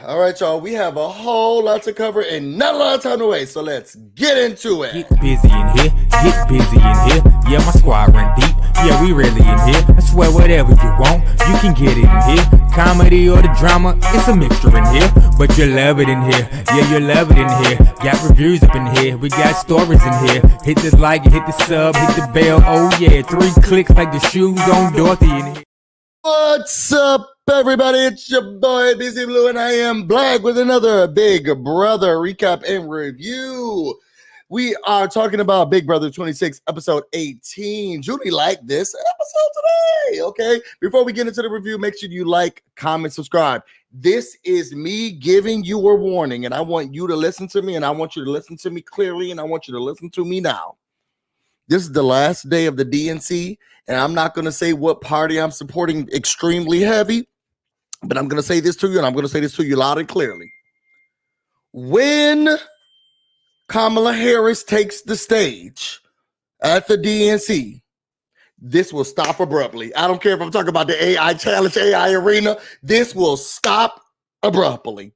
All right, y'all. We have a whole lot to cover and not a lot of time to waste. So let's get into it. Get busy in here, get busy in here. Yeah, my squad run deep. Yeah, we really in here. I swear whatever you want, you can get it in here. Comedy or the drama, it's a mixture in here. But you love it in here. Yeah, you love it in here. Got reviews up in here. We got stories in here. Hit the like, hit the sub, hit the bell. Oh yeah, 3 clicks like the shoes on Dorothy in here. What's up, everybody? It's your boy BusyBlu, and I am back with another Big Brother recap and review. We are talking about Big Brother 26, episode 18. Judy liked this episode today, okay? Before we get into the review, make sure you like, comment, subscribe. This is me giving you a warning, and I want you to listen to me, and I want you to listen to me clearly, and I want you to listen to me now. This is the last day of the DNC, and I'm not going to say what party I'm supporting extremely heavy, but I'm going to say this to you, and I'm going to say this to you loud and clearly. When Kamala Harris takes the stage at the DNC, this will stop abruptly. I don't care if I'm talking about the AI challenge, AI arena. This will stop abruptly,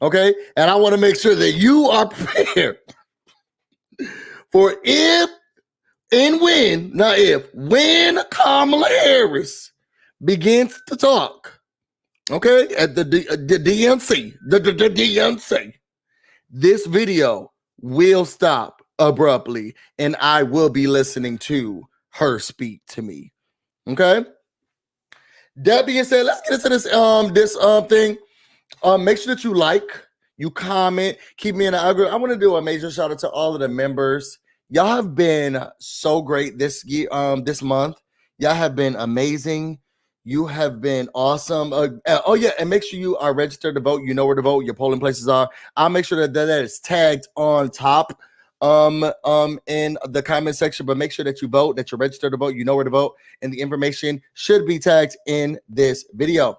okay? And I want to make sure that you are prepared for when Kamala Harris begins to talk, okay, at the DNC, this video will stop abruptly, and I will be listening to her speak to me, okay? That being said, let's get into this thing. Make sure that you like, you comment, keep me in the algorithm. I want to do a major shout out to all of the members. Y'all have been so great this month. Y'all have been amazing. You have been awesome. Oh yeah, and make sure you are registered to vote. You know where to vote. Your polling places are. I'll make sure that is tagged on top in the comment section. But make sure that you vote, that you're registered to vote. You know where to vote, and the information should be tagged in this video.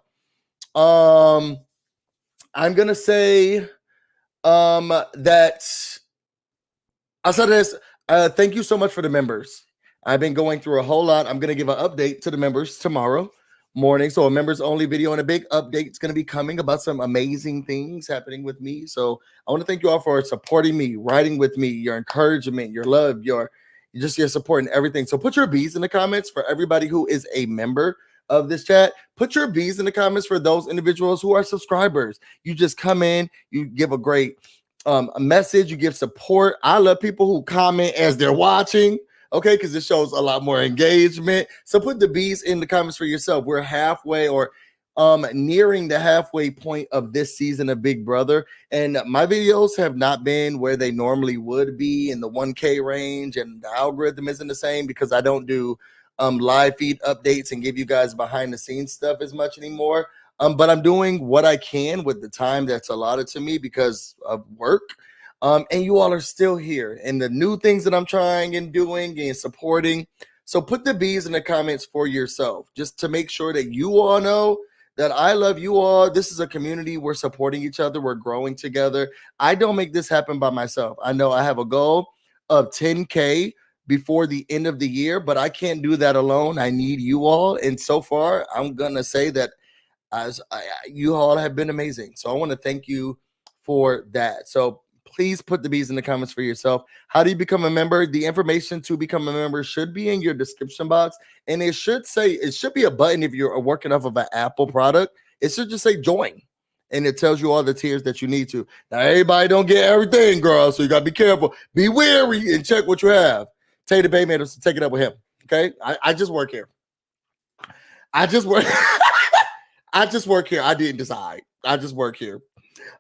I'm gonna say that outside of this. Thank you so much for the members. I've been going through a whole lot. I'm going to give an update to the members tomorrow morning. So a members only video and a big update is going to be coming about some amazing things happening with me. So I want to thank you all for supporting me, riding with me, your encouragement, your love, your support and everything. So put your B's in the comments for everybody who is a member of this chat. Put your B's in the comments for those individuals who are subscribers. You just come in, you give a great a message, you give support. I love people who comment as they're watching, okay, because it shows a lot more engagement. So put the B's in the comments for yourself. We're halfway or nearing the halfway point of this season of Big Brother, and my videos have not been where they normally would be in the 1K range, and the algorithm isn't the same because I don't do live feed updates and give you guys behind the scenes stuff as much anymore. But I'm doing what I can with the time that's allotted to me because of work. And you all are still here. And the new things that I'm trying and doing and supporting. So put the B's in the comments for yourself, just to make sure that you all know that I love you all. This is a community. We're supporting each other. We're growing together. I don't make this happen by myself. I know I have a goal of 10K before the end of the year, but I can't do that alone. I need you all. And so far, I'm going to say that you all have been amazing. So I want to thank you for that. So please put the B's in the comments for yourself. How do you become a member? The information to become a member should be in your description box. And it should be a button if you're working off of an Apple product. It should just say join. And it tells you all the tiers that you need to. Now, everybody don't get everything, girl. So you got to be careful. Be wary and check what you have. Tater Bay made us take it up with him. Okay? I just work here. I just work here. I didn't decide. I just work here.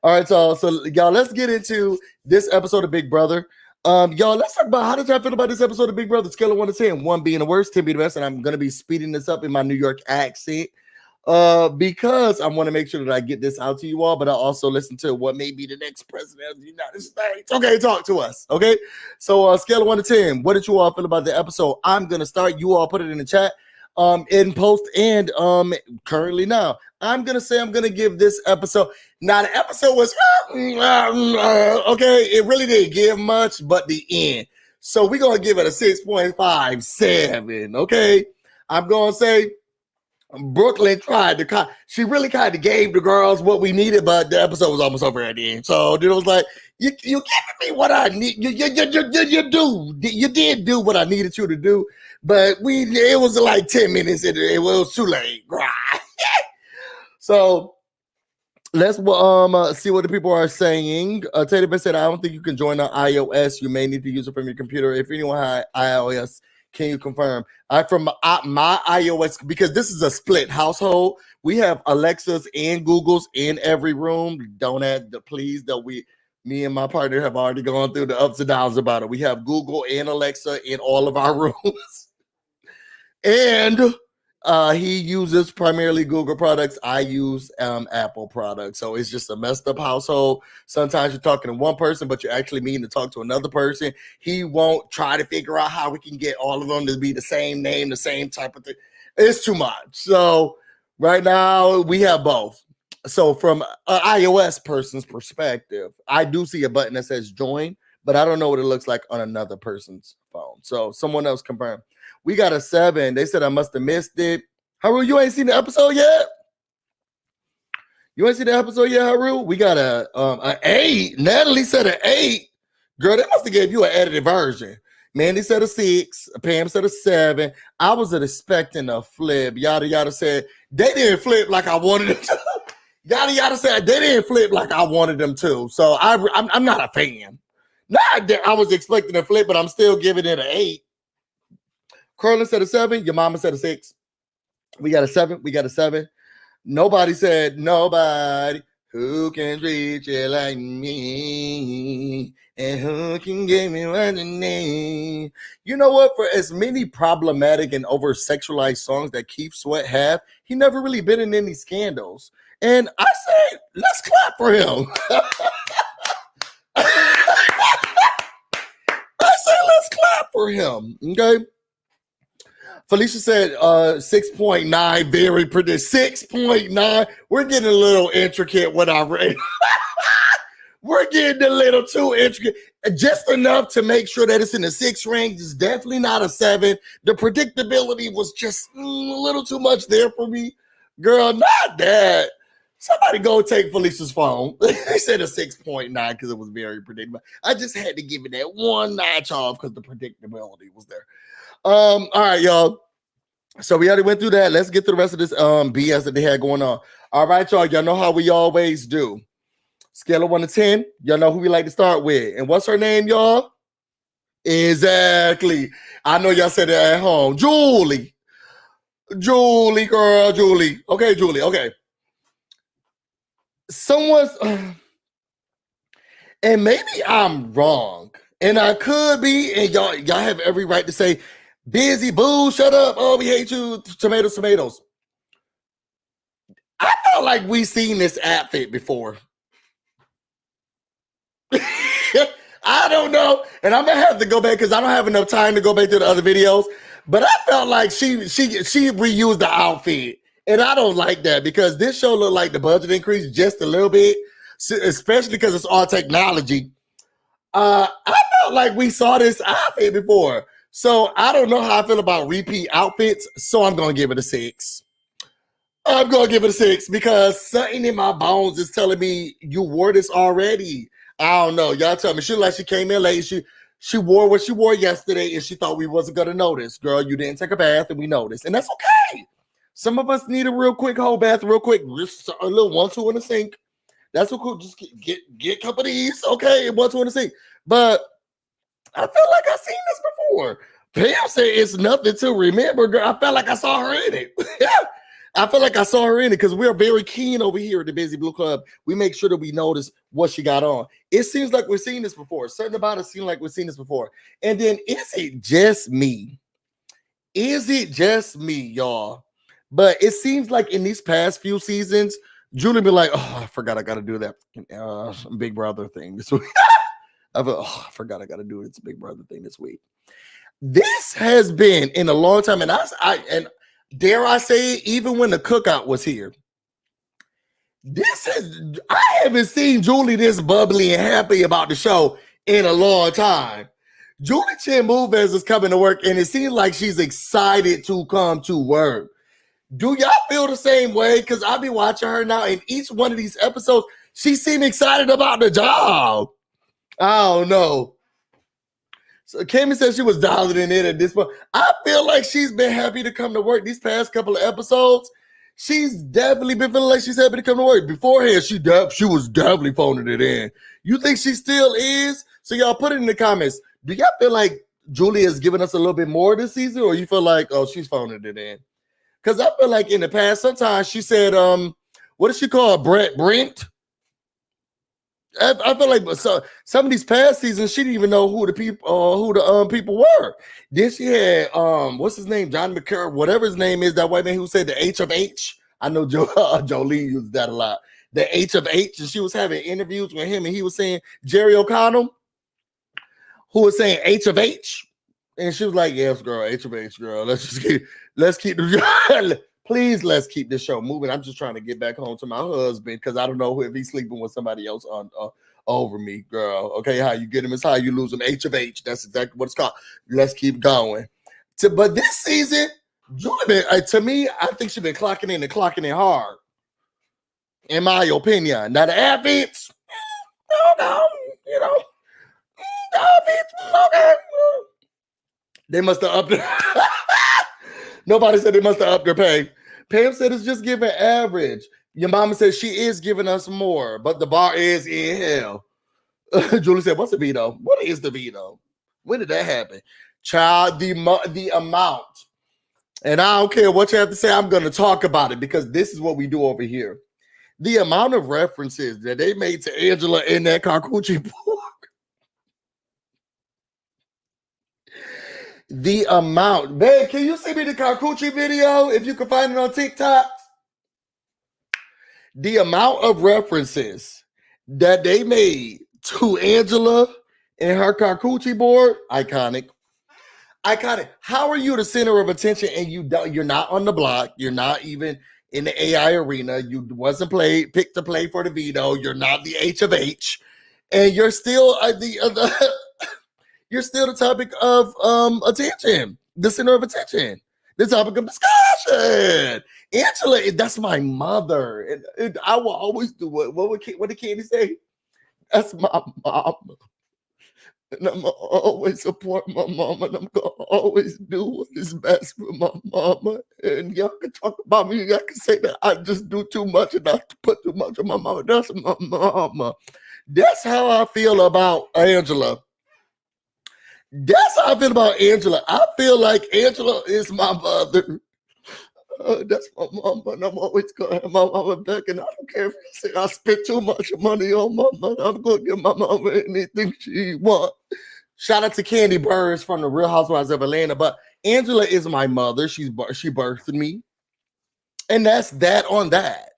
All right, so y'all, let's get into this episode of Big Brother. Y'all, let's talk about how did y'all feel about this episode of Big Brother? Scale of 1 to 10. 1 being the worst, 10 being the best, and I'm gonna be speeding this up in my New York accent. Because I want to make sure that I get this out to you all, but I also listen to what may be the next president of the United States. Okay, talk to us. Okay, so scale of 1 to 10. What did you all feel about the episode? I'm gonna start. You all put it in the chat. In post and currently now. I'm gonna give this episode. Now the episode was okay, it really didn't give much, but the end. So we're gonna give it a 6.57. Okay. I'm gonna say Brooklyn tried to, she really kind of gave the girls what we needed, but the episode was almost over at the end. So it was like, you giving me what I need. You did do what I needed you to do, but it was like 10 minutes and it was too late. So let's see what the people are saying. Taylor said, I don't think you can join on iOS. You may need to use it from your computer. If anyone had iOS, can you confirm? From my iOS, because this is a split household. We have Alexas and Googles in every room. Don't add the pleas that me and my partner have already gone through the ups and downs about it. We have Google and Alexa in all of our rooms. And he uses primarily Google products. I use Apple products. So it's just a messed up household. Sometimes you're talking to one person, but you actually mean to talk to another person. He won't try to figure out how we can get all of them to be the same name, the same type of thing. It's too much. So right now we have both. So from an iOS person's perspective, I do see a button that says join, but I don't know what it looks like on another person's phone. So someone else confirm. We got a 7. They said I must have missed it. Haru, you ain't seen the episode yet? You ain't seen the episode yet, Haru? We got an 8. Natalie said an 8. Girl, they must have gave you an edited version. Mandy said a 6. Pam said a 7. I was expecting a flip. Yada yada said they didn't flip like I wanted them to. Yada yada said they didn't flip like I wanted them to. So I'm not a fan. Not that I was expecting a flip, but I'm still giving it an 8. Curlin said a 7. Your mama said a 6. We got a 7. We got a 7. Nobody said nobody who can treat you like me and who can give me what you need. You know what? For as many problematic and over-sexualized songs that Keith Sweat have, he never really been in any scandals. And I say, let's clap for him. I say, let's clap for him. Okay. Felicia said 6.9, very pretty. 6.9. We're getting a little intricate when I read. We're getting a little too intricate. Just enough to make sure that it's in the 6 range. It's definitely not a 7. The predictability was just a little too much there for me. Girl, not that. Somebody go take Felicia's phone. They said a 6.9 because it was very predictable. I just had to give it that one notch off because the predictability was there. All right, y'all. So we already went through that. Let's get to the rest of this BS that they had going on. All right, y'all. Y'all know how we always do. Scale of 1 to 10. Y'all know who we like to start with. And what's her name, y'all? Exactly. I know y'all said it at home. Julie. Julie, girl. Julie. Okay, Julie. Okay. Someone's... and maybe I'm wrong. And I could be, and y'all have every right to say, BusyBlu, shut up. Oh, we hate you. Tomatoes. I felt like we seen this outfit before. I don't know. And I'm going to have to go back because I don't have enough time to go back to the other videos. But I felt like she reused the outfit. And I don't like that because this show looked like the budget increased just a little bit, especially because it's all technology. I felt like we saw this outfit before. So I don't know how I feel about repeat outfits. So I'm going to give it a 6. I'm going to give it a 6 because something in my bones is telling me you wore this already. I don't know. Y'all tell me. She like she came in late. She wore what she wore yesterday and she thought we wasn't going to notice. Girl, you didn't take a bath and we noticed. And that's okay. Some of us need a real quick whole bath, real quick. Just a little 1-2 in the sink. That's what cool. Just get a couple of these. Okay, 1-2 in the sink. But I feel like I've seen this before. Pam said it's nothing to remember, girl. I felt like I saw her in it. I feel like I saw her in it because we're very keen over here at the BusyBlu Club. We make sure that we notice what she got on. It seems like we've seen this before. Certain about it seems like we've seen this before. And then is it just me? Is it just me, y'all? But it seems like in these past few seasons, Julie be like, oh, I forgot I got to do that Big Brother thing this week. I forgot I got to do it. It's a Big Brother thing this week. This has been in a long time, and I dare I say it, even when the cookout was here. I haven't seen Julie this bubbly and happy about the show in a long time. Julie Chen Moves is coming to work, and it seems like she's excited to come to work. Do y'all feel the same way? Because I be watching her now, in each one of these episodes, she seemed excited about the job. I don't know. So Kimmy said she was dialing in at this point. I feel like she's been happy to come to work these past couple of episodes. She's definitely been feeling like she's happy to come to work. Beforehand, she was definitely phoning it in. You think she still is? So y'all put it in the comments. Do y'all feel like Julia is giving us a little bit more this season, or you feel like, oh, she's phoning it in? Because I feel like in the past, sometimes she said, what does she call Brent? I feel like some of these past seasons, she didn't even know who the people were. Then she had what's his name, John McCurry, whatever his name is, that white man who said the H of H. I know Jolene uses that a lot. The H of H, and she was having interviews with him, and he was saying Jerry O'Connell, who was saying H of H, and she was like, "Yes, girl, H of H, girl. Let's keep the please, let's keep this show moving. I'm just trying to get back home to my husband because I don't know if he's sleeping with somebody else on over me, girl. Okay, how you get him is how you lose him. H of H. That's exactly what it's called. Let's keep going. But this season, Julie, to me, I think she's been clocking in hard. In my opinion. Now the outfits, you know, the outfits, okay. They must have upped it. Nobody said they must have upped their pay. Pam said it's just giving average. Your mama said she is giving us more, but the bar is in hell. Julie said, what's the veto? What is the veto? When did that happen? Child, the amount. And I don't care what you have to say. I'm going to talk about it because this is what we do over here. The amount of references that they made to Angela in that Carcucci book. The amount. Babe, can you send me the Carcucci video if you can find it on TikTok? The amount of references that they made to Angela and her Carcucci board, iconic. How are you the center of attention and you're not on the block? You're not even in the AI arena. You wasn't picked to play for the veto. You're not the H of H, and you're still you're still the topic of attention, the center of attention, the topic of discussion. Angela, that's my mother, and I will always do it. What did Candy say? That's my mom. And I'm gonna always support my mom, and I'm gonna always do what is best for my mama. And y'all can talk about me. Y'all can say that I just do too much and I put too much on my mama. That's my mama. That's how I feel about Angela. That's how I feel about Angela. I feel like Angela is my mother. That's my mama, and I'm always gonna have my mama back. And I don't care if you say I spent too much money on my mother. I'm gonna give my mama anything she wants. Shout out to Candy Burns from the Real Housewives of Atlanta. But Angela is my mother. She birthed me, and that's that on that.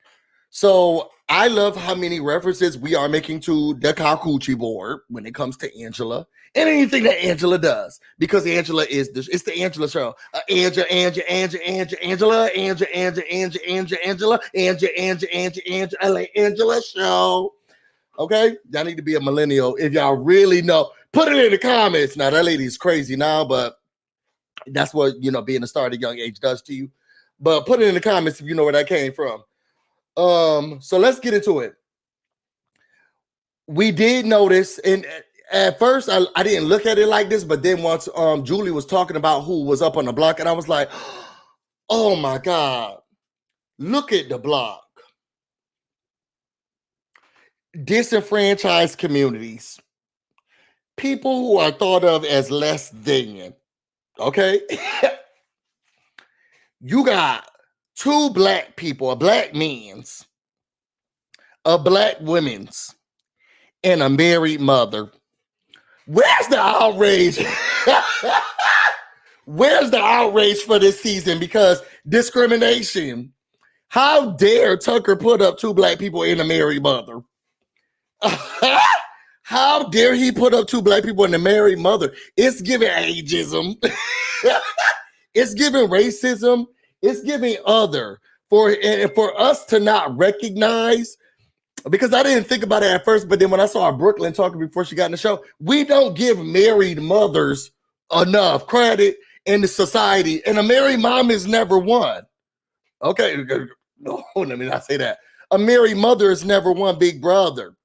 So I love how many references we are making to the Carcucci board when it comes to Angela and anything that Angela does, because Angela it's the Angela show. Angela show. Okay, y'all need to be a millennial if y'all really know. Put it in the comments. Now that lady's crazy now, but that's what being a star at a young age does to you. But put it in the comments if you know where that came from. So let's get into it. We did notice, and at first I didn't look at it like this, but then once Julie was talking about who was up on the block, and I was like, oh my God, look at the block. Disenfranchised communities. People who are thought of as less than. Okay? You got two black people, a black man's, a black woman's, and a married mother. Where's the outrage? Where's the outrage for this season? Because discrimination. How dare Tucker put up two black people and a married mother? How dare he put up two black people and a married mother? It's giving ageism. It's giving racism. It's giving other for us to not recognize, because I didn't think about it at first, but then when I saw Brooklyn talking before she got in the show, we don't give married mothers enough credit in the society, and a married mom is never one. Okay, no, let me not say that. A married mother is never one big brother.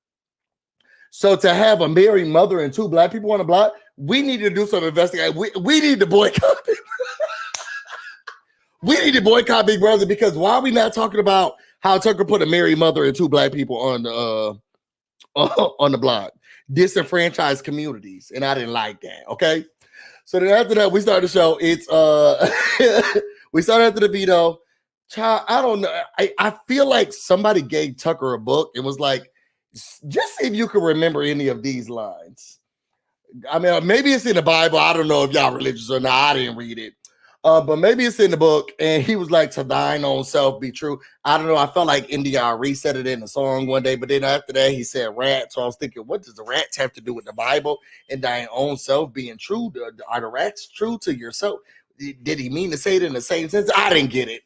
So to have a married mother and two black people on the block, we need to do some investigating. We need to boycott it. We need to boycott Big Brother, because why are we not talking about how Tucker put a married mother and two black people on the block, disenfranchised communities, and I didn't like that. Okay, so then after that, we started the show. It's we started after the veto. Child, I don't know. I feel like somebody gave Tucker a book and was like, just see if you can remember any of these lines. I mean, maybe it's in the Bible. I don't know if y'all religious or not. I didn't read it. But maybe it's in the book. And he was like, to thine own self be true. I don't know. I felt like India reset it in the song one day. But then after that, he said rat. So I was thinking, what does the rats have to do with the Bible and thine own self being true? Are the rats true to yourself? Did he mean to say it in the same sense? I didn't get it.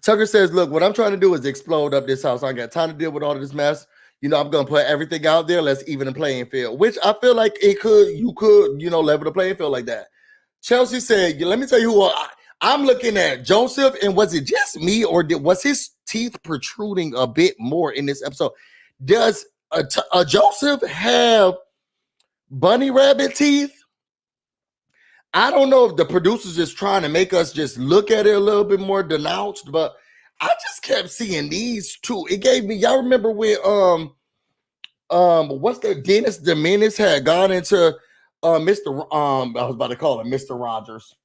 Tucker says, look, what I'm trying to do is explode up this house. I ain't got time to deal with all of this mess. You know, I'm going to put everything out there. Let's even the playing field, which I feel like you could, level the playing field like that. Chelsea said, let me tell you who I'm looking at. Joseph, and was it just me, or was his teeth protruding a bit more in this episode? Does Joseph have bunny rabbit teeth? I don't know if the producers is trying to make us just look at it a little bit more denounced, but I just kept seeing these two. It gave me, y'all remember when what's the Dennis the Menace had gone into I was about to call him Mr. Rogers,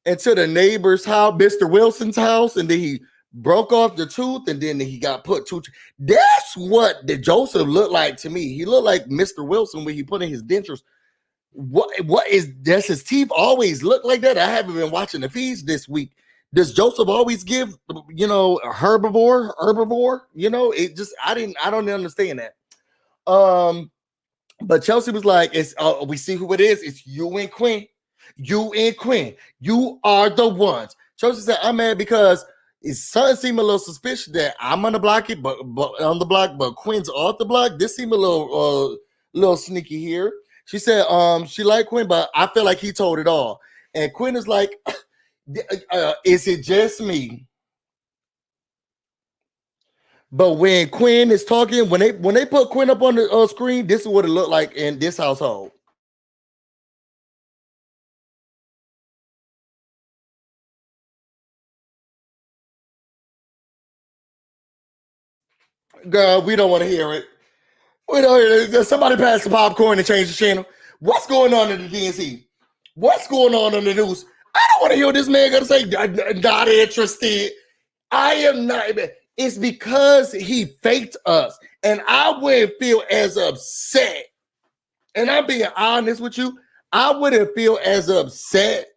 into the neighbor's house, Mr. Wilson's house, and then he broke off the tooth, and then he got put two. That's what the Joseph looked like to me. He looked like Mr. Wilson when he put in his dentures. What is, does his teeth always look like that? I haven't been watching the feeds this week. Does Joseph always give, herbivore? It just, I don't understand that. But Chelsea was like, it's we see who it is. It's you and Quinn. You and Quinn. You are the ones. Chelsea said, I'm mad because it's something seemed a little suspicious that I'm on the block, but on the block, but Quinn's off the block. This seemed a little sneaky here. She said, she liked Quinn, but I feel like he told it all. And Quinn is like, is it just me? But when Quinn is talking, when they put Quinn up on the screen, this is what it looked like in this household. Girl, we don't want to hear it. We don't hear it. Somebody pass the popcorn and change the channel. What's going on in the DNC? What's going on in the news? I don't want to hear what this man gonna say. Not interested. I am not. It's because he faked us. And I wouldn't feel as upset. And I'm being honest with you. I wouldn't feel as upset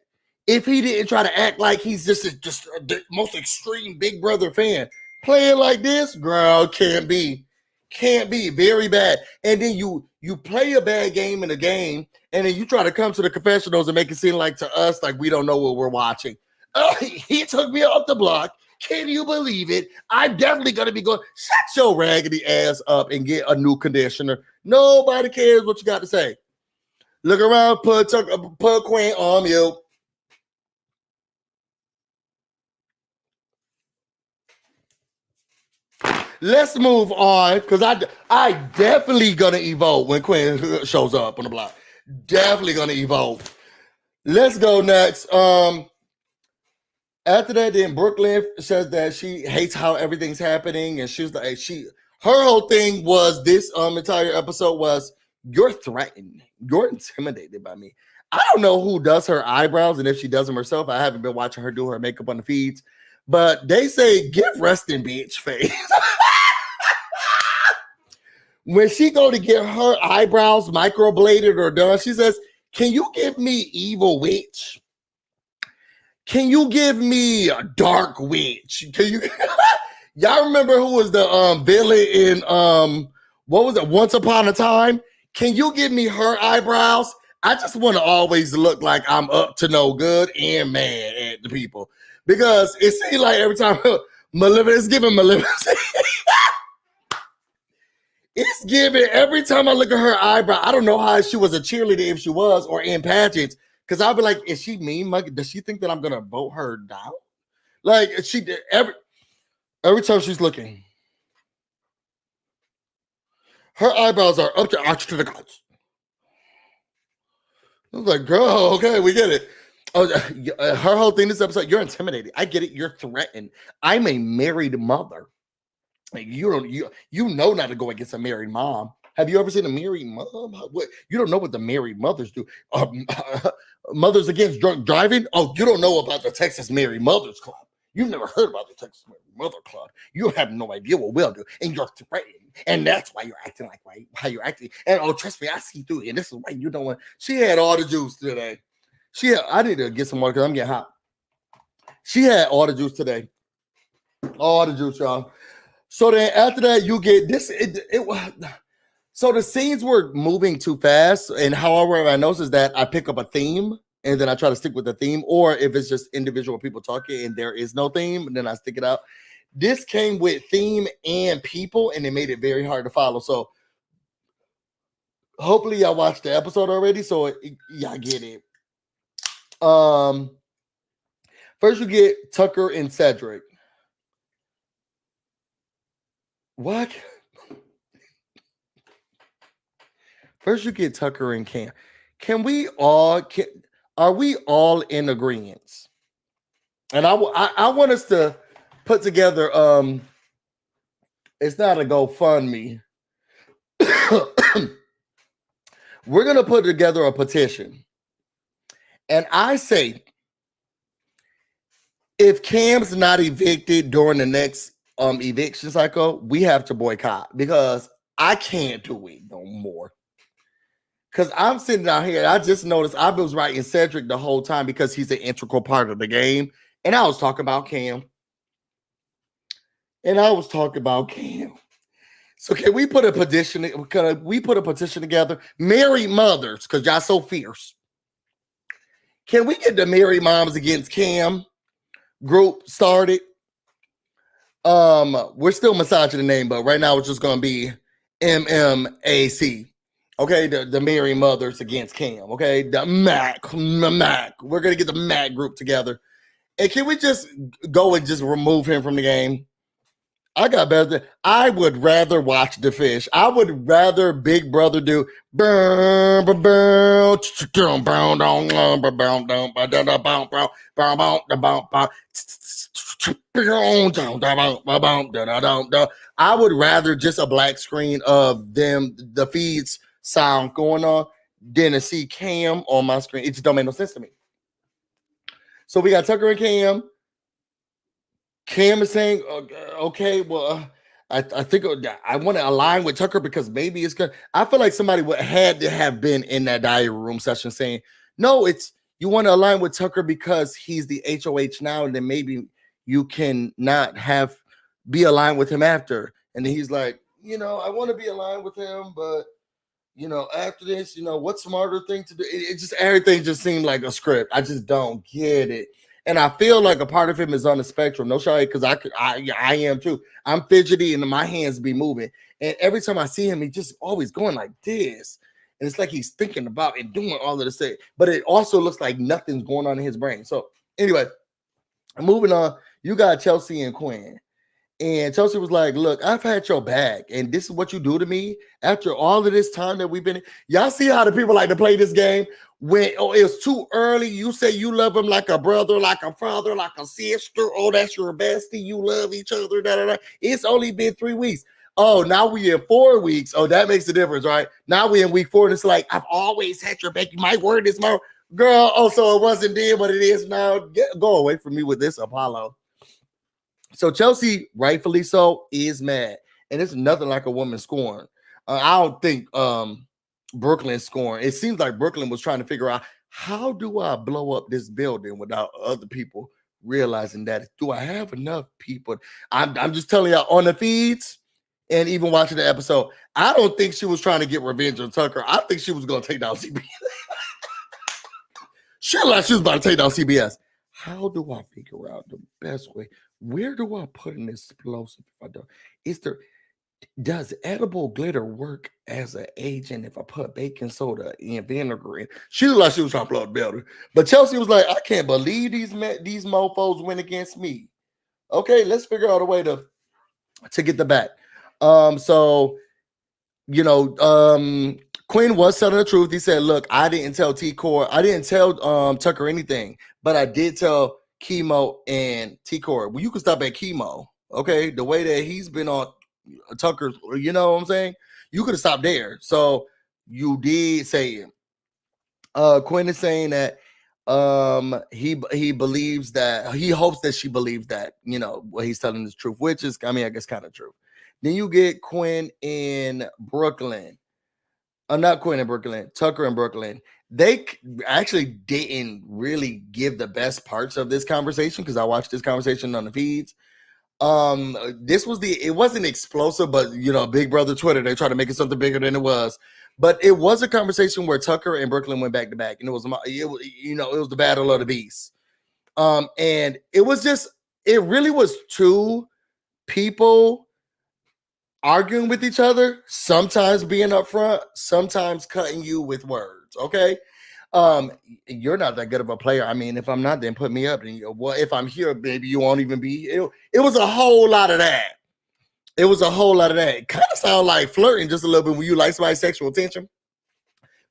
if he didn't try to act like he's just the most extreme Big Brother fan. Playing like this, girl, can't be very bad. And then you play a bad game in a game, and then you try to come to the confessionals and make it seem like to us like we don't know what we're watching. He took me off the block. Can you believe it? I'm definitely gonna be going. Shut your raggedy ass up and get a new conditioner. Nobody cares what you got to say. Look around, put Queen on mute. Let's move on, because I definitely gonna evoke when Quinn shows up on the block. Definitely gonna evoke. Let's go next. After that, then Brooklyn says that she hates how everything's happening, and she's like, her whole thing was this entire episode was, you're threatened, you're intimidated by me. I don't know who does her eyebrows, and if she does them herself. I haven't been watching her do her makeup on the feeds, but they say give resting bitch face. When she go to get her eyebrows microbladed or done, she says, can you give me evil witch? Can you give me a dark witch? Can you? Y'all remember who was the villain in what was it? Once Upon a Time? Can you give me her eyebrows? I just want to always look like I'm up to no good and mad at the people, because it seems like every time it's giving Maleficent. It's giving every time I look at her eyebrow. I don't know how she was a cheerleader, if she was, or in pageants. Because I'll be like, is she mean? Does she think that I'm gonna vote her down? Like she did every time she's looking, her eyebrows are up to arch to the gods. I was like, girl, okay, we get it. Oh, her whole thing this episode, you're intimidated. I get it. You're threatened. I'm a married mother. Like you know not to go against a married mom. Have you ever seen a married mom? What you don't know what the married mothers do? Mothers Against Drunk Driving. Oh, you don't know about the Texas Married Mothers Club. You've never heard about the Texas Married Mother Club. You have no idea what we'll do, and you're threatened, and that's why you're acting like how you're acting. And oh, trust me, I see through it. And this is why you don't want. She had all the juice today. I need to get some more because I'm getting hot. She had all the juice today. All the juice, y'all. So then after that, you get this. So the scenes were moving too fast, and however I noticed that I pick up a theme and then I try to stick with the theme, or if it's just individual people talking and there is no theme, then I stick it out. This came with theme and people, and it made it very hard to follow. So hopefully y'all watched the episode already, so y'all get it. First you get Tucker and Cedric. What? First you get Tucker and Cam. Are we all in agreement? And I want us to put together it's not a GoFundMe. We're gonna put together a petition. And I say if Cam's not evicted during the next eviction cycle, we have to boycott because I can't do it no more. Because I'm sitting down here, and I just noticed I was writing Cedric the whole time because he's an integral part of the game. And I was talking about Cam. So can we put a petition? Can we put a petition together? Married mothers, because y'all so fierce. Can we get the Married Moms Against Cam group started? We're still massaging the name, but right now it's just gonna be MMAC. Okay, the Married Mothers Against Cam. Okay, the MAC. We're gonna get the MAC group together. And can we just go and just remove him from the game? I got better. I would rather watch The Fish. I would rather Big Brother do. I would rather just a black screen of them, the feeds sound going on, than to see Cam on my screen. It just don't make no sense to me. So we got Tucker and Cam. Cam is saying, okay, well, I think I want to align with Tucker because maybe it's good. I feel like somebody had to have been in that diary room session saying, no, it's you want to align with Tucker because he's the HOH now, and then maybe you can not be aligned with him after. And then he's like, I want to be aligned with him, but after this, what smarter thing to do? It just everything just seemed like a script. I just don't get it. And I feel like a part of him is on the spectrum. No shade, because I am too. I'm fidgety and my hands be moving. And every time I see him, he's just always going like this. And it's like he's thinking about and doing all of this thing. But it also looks like nothing's going on in his brain. So anyway, moving on. You got Chelsea and Quinn. And Chelsea was like, look, I've had your back. And this is what you do to me after all of this time that we've been in. Y'all see how the people like to play this game? When it's too early, you say you love him like a brother, like a father, like a sister. Oh, that's your bestie. You love each other. Da, da, da. It's only been 3 weeks. Oh, now we in 4 weeks. Oh, that makes a difference, right? Now we in week 4, and it's like, I've always had your back. My word is my girl. Oh, so it wasn't then, but it is now. Go away from me with this, Apollo. So Chelsea, rightfully so, is mad. And it's nothing like a woman scoring. I don't think Brooklyn scoring. It seems like Brooklyn was trying to figure out, how do I blow up this building without other people realizing that? Do I have enough people? I'm just telling y'all on the feeds and even watching the episode, I don't think she was trying to get revenge on Tucker. I think she was going to take down CBS. She looked like she was about to take down CBS. How do I figure out the best way? Where do I put an explosive if I don't? Does edible glitter work as an agent if I put baking soda and vinegar in? She looked like she was trying to blow the building. But Chelsea was like, I can't believe these mofos went against me. Okay, let's figure out a way to get the back. So Quinn was telling the truth. He said, look, I didn't tell T-Core, I didn't tell Tucker anything, but I did tell Chemo and T-Core. Well, you can stop at Chemo. Okay, the way that he's been on Tucker's, you know what I'm saying? You could have stopped there. So you did say it. Quinn is saying that he believes that, he hopes that she believes that, what he's telling is truth, which is, I mean, I guess kind of true. Then you get Quinn in Brooklyn. Not Quinn in Brooklyn, Tucker in Brooklyn. They actually didn't really give the best parts of this conversation because I watched this conversation on the feeds. It wasn't explosive, but Big Brother Twitter, they tried to make it something bigger than it was. But it was a conversation where Tucker and Brooklyn went back to back, and it was the battle of the beasts. And it really was two people arguing with each other, sometimes being upfront, sometimes cutting you with words. Okay. You're not that good of a player. I mean, if I'm not, then put me up. And if I'm here, maybe you won't even be. It was a whole lot of that. It was a whole lot of that. It kind of sound like flirting just a little bit when you like somebody's sexual attention.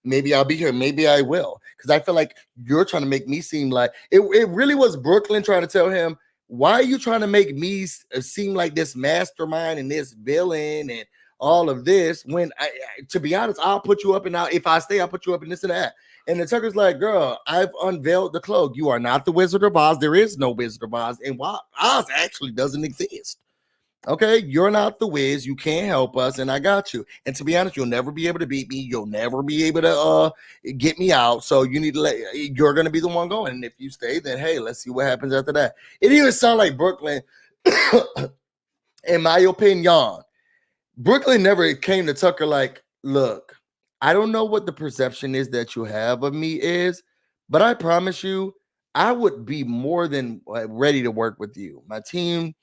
Maybe I'll be here. Maybe I will. Because I feel like you're trying to make me seem like it really was Brooklyn trying to tell him, why are you trying to make me seem like this mastermind and this villain and all of this when to be honest, I'll put you up and out. If I stay, I'll put you up in this and that. And the Tucker's like, girl, I've unveiled the cloak. You are not the Wizard of Oz. There is no Wizard of Oz. And Oz actually doesn't exist. Okay, you're not the Wiz. You can't help us, and I got you. And to be honest, you'll never be able to beat me. You'll never be able to get me out. So you need to you're going to be the one going. And if you stay, then hey, let's see what happens after that. It even sounds like Brooklyn, in my opinion. Brooklyn never came to Tucker like, look, I don't know what the perception is that you have of me is, but I promise you, I would be more than ready to work with you. My team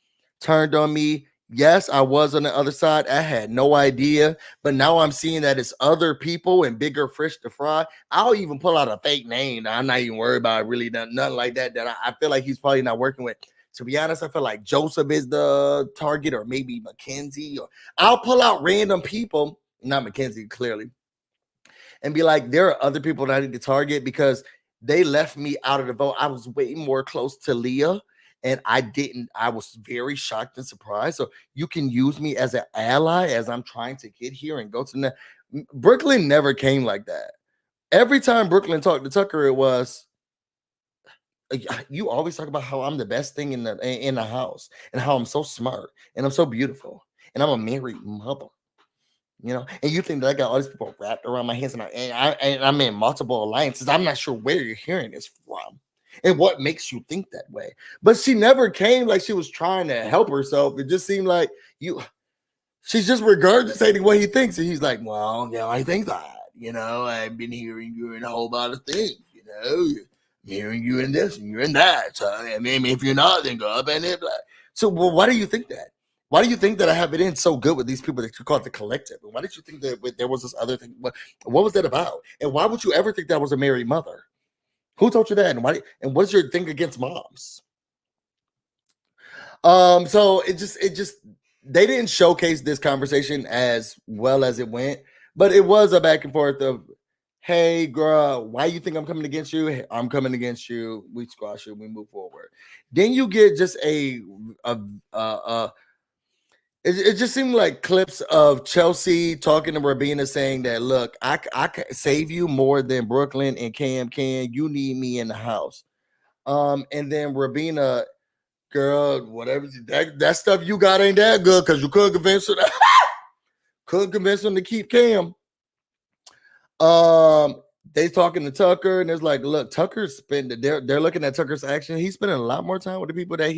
turned on me. Yes, I was on the other side. I had no idea, but now I'm seeing that it's other people and bigger fish to fry. I'll even pull out a fake name. I'm not even worried about really nothing like that I feel like he's probably not working with. To be honest, I feel like Joseph is the target, or maybe Mackenzie, or I'll pull out random people, not Mackenzie, clearly, and be like, there are other people that I need to target because they left me out of the vote. I was way more close to Leah, and I was very shocked and surprised. So you can use me as an ally as I'm trying to get here and go to the Brooklyn never came like that. Every time Brooklyn talked to Tucker, it was, you always talk about how I'm the best thing in the house and how I'm so smart and I'm so beautiful and I'm a married mother. And you think that I got all these people wrapped around my hands, and I'm in multiple alliances. I'm not sure where you're hearing this from and what makes you think that way. But she never came like she was trying to help herself. It just seemed like she's just regurgitating what he thinks. And he's like, well, yeah, I think that, I've been hearing you in a whole lot of things, hearing you in this and you're in that. So, I mean, if you're not, then go up and it. So, well, why do you think that? Why do you think that I have it in so good with these people that you call it the collective? And why did you think that there was this other thing? What was that about? And why would you ever think that was a married mother? Who told you that? And what's your thing against moms? So it just they didn't showcase this conversation as well as it went, but it was a back and forth of, hey, girl, why you think I'm coming against you? Hey, I'm coming against you. We squash it. We move forward. Then you get just it just seemed like clips of Chelsea talking to Rabina saying that, look, I can save you more than Brooklyn and Cam can. You need me in the house. And then Rabina, girl, whatever, that stuff you got ain't that good because you couldn't convince her. Couldn't convince them to keep Cam. They talking to Tucker, and it's like, look, Tucker's spending. They're looking at Tucker's action. He's spending a lot more time with the people that